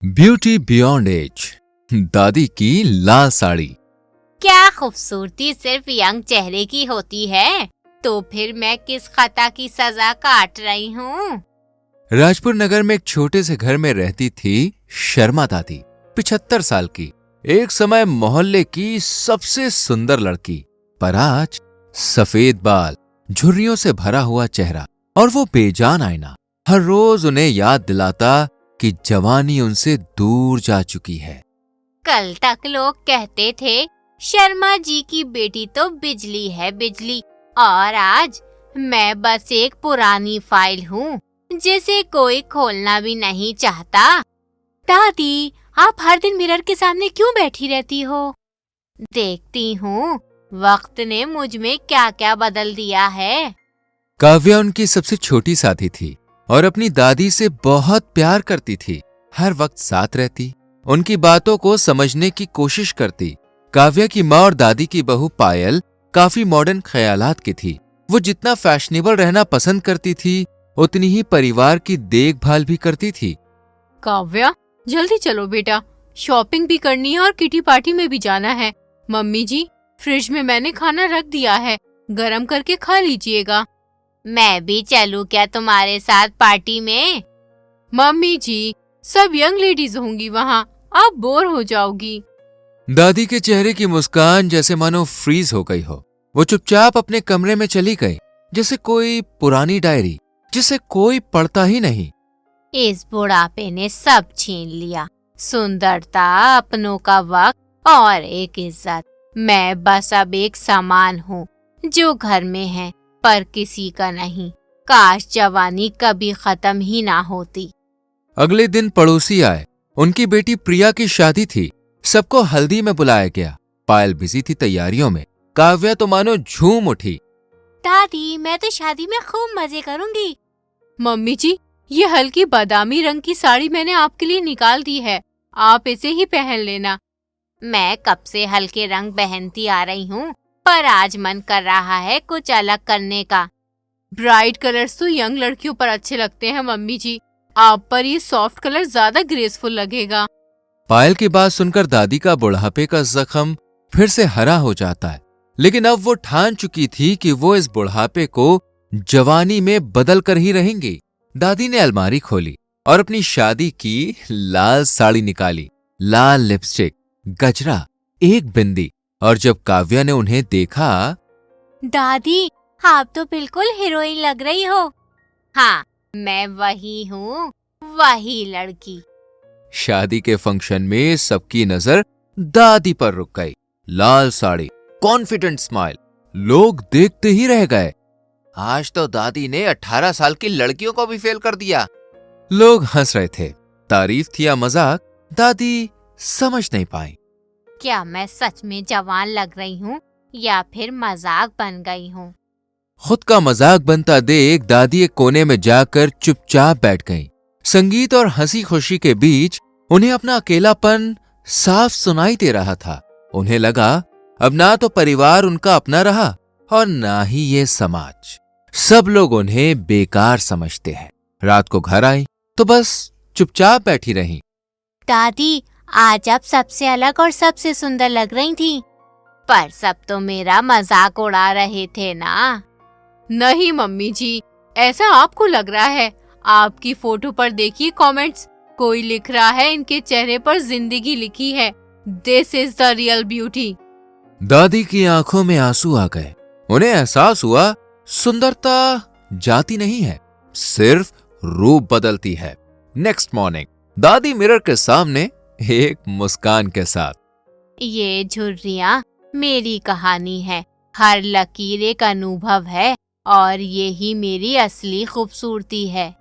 Beauty beyond as, दादी की लाल साड़ी। क्या खूबसूरती सिर्फ यंग चेहरे की होती है, तो फिर मैं किस खता की सजा काट रही हूँ। राजपुर नगर में एक छोटे से घर में रहती थी शर्मा दादी, 75 साल की। एक समय मोहल्ले की सबसे सुंदर लड़की, पर आज सफेद बाल, झुर्रियों से भरा हुआ चेहरा और वो बेजान आईना हर रोज उन्हें याद दिलाता कि जवानी उनसे दूर जा चुकी है। कल तक लोग कहते थे शर्मा जी की बेटी तो बिजली है बिजली, और आज मैं बस एक पुरानी फाइल हूँ जिसे कोई खोलना भी नहीं चाहता। दादी, आप हर दिन मिरर के सामने क्यों बैठी रहती हो? देखती हूँ वक्त ने मुझ में क्या क्या बदल दिया है। काव्या उनकी सबसे छोटी साथी थी और अपनी दादी से बहुत प्यार करती थी। हर वक्त साथ रहती, उनकी बातों को समझने की कोशिश करती। काव्या की माँ और दादी की बहू पायल काफी मॉडर्न ख्यालात की थी। वो जितना फैशनेबल रहना पसंद करती थी, उतनी ही परिवार की देखभाल भी करती थी। काव्या, जल्दी चलो बेटा, शॉपिंग भी करनी है और किटी पार्टी में भी जाना है। मम्मी जी, फ्रिज में मैंने खाना रख दिया है, गरम करके खा लीजिएगा। मैं भी चलूं क्या तुम्हारे साथ पार्टी में? मम्मी जी, सब यंग लेडीज होंगी वहाँ, आप बोर हो जाओगी। दादी के चेहरे की मुस्कान जैसे मानो फ्रीज हो गई हो। वो चुपचाप अपने कमरे में चली गई, जैसे कोई पुरानी डायरी जिसे कोई पढ़ता ही नहीं। इस बुढ़ापे ने सब छीन लिया, सुंदरता, अपनों का वक्त और एक इज्जत। मैं बस अब एक सामान हूँ जो घर में है पर किसी का नहीं। काश जवानी कभी खत्म ही ना होती। अगले दिन पड़ोसी आए। उनकी बेटी प्रिया की शादी थी। सबको हल्दी में बुलाया गया। पायल बिजी थी तैयारियों में। काव्या तो मानो झूम उठी। दादी, मैं तो शादी में खूब मजे करूंगी। मम्मी जी, ये हल्की बादामी रंग की साड़ी मैंने आपके लिए निकाल दी है, आप इसे ही पहन लेना। मैं कब से हल्के रंग पहनती आ रही हूँ, पर आज मन कर रहा है कुछ अलग करने का। ब्राइट कलर्स तो यंग लड़कियों पर अच्छे लगते हैं मम्मी जी, आप पर ये सॉफ्ट कलर ज्यादा ग्रेसफुल लगेगा। पायल की बात सुनकर दादी का बुढ़ापे का जख्म फिर से हरा हो जाता है। लेकिन अब वो ठान चुकी थी कि वो इस बुढ़ापे को जवानी में बदल कर ही रहेंगी। दादी ने अलमारी खोली और अपनी शादी की लाल साड़ी निकाली। लाल लिपस्टिक, गजरा, एक बिंदी। और जब काव्या ने उन्हें देखा, दादी, आप तो बिल्कुल हीरोइन लग रही हो। हाँ, मैं वही हूँ, वही लड़की। शादी के फंक्शन में सबकी नजर दादी पर रुक गई। लाल साड़ी, कॉन्फिडेंट स्माइल, लोग देखते ही रह गए। आज तो दादी ने 18 साल की लड़कियों को भी फेल कर दिया। लोग हंस रहे थे। तारीफ थी या मजाक, दादी समझ नहीं पाई। क्या मैं सच में जवान लग रही हूँ या फिर मजाक बन गई हूँ? खुद का मजाक बनता देख दादी एक कोने में जाकर चुपचाप बैठ गईं। संगीत और हंसी खुशी के बीच उन्हें अपना अकेलापन साफ सुनाई दे रहा था। उन्हें लगा अब ना तो परिवार उनका अपना रहा और ना ही ये समाज। सब लोग उन्हें बेकार समझते हैं। रात को घर आई तो बस चुपचाप बैठी रहीं। दादी, आज आप सबसे अलग और सबसे सुंदर लग रही थी, पर सब तो मेरा मजाक उड़ा रहे थे ना। नहीं मम्मी जी, ऐसा आपको लग रहा है। आपकी फोटो पर देखिए कमेंट्स, कोई लिख रहा है इनके चेहरे पर जिंदगी लिखी है। This is the real beauty. दादी की आंखों में आंसू आ गए। उन्हें एहसास हुआ सुंदरता जाती नहीं है, सिर्फ रूप बदलती है। नेक्स्ट मॉर्निंग दादी मिरर के सामने एक मुस्कान के साथ, ये झुर्रियाँ मेरी कहानी है, हर लकीर एक अनुभव है और यही मेरी असली खूबसूरती है।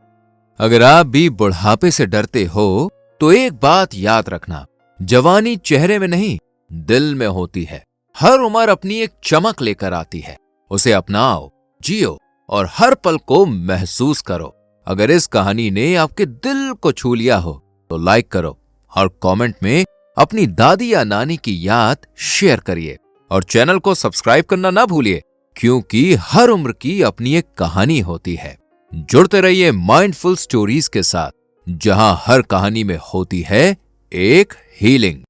अगर आप भी बुढ़ापे से डरते हो तो एक बात याद रखना, जवानी चेहरे में नहीं दिल में होती है। हर उम्र अपनी एक चमक लेकर आती है। उसे अपनाओ, जियो और हर पल को महसूस करो। अगर इस कहानी ने आपके दिल को छू लिया हो तो लाइक करो और कमेंट में अपनी दादी या नानी की याद शेयर करिए और चैनल को सब्सक्राइब करना ना भूलिए, क्योंकि हर उम्र की अपनी एक कहानी होती है। जुड़ते रहिए माइंडफुल स्टोरीज के साथ। जहां हर कहानी में होती है एक हीलिंग।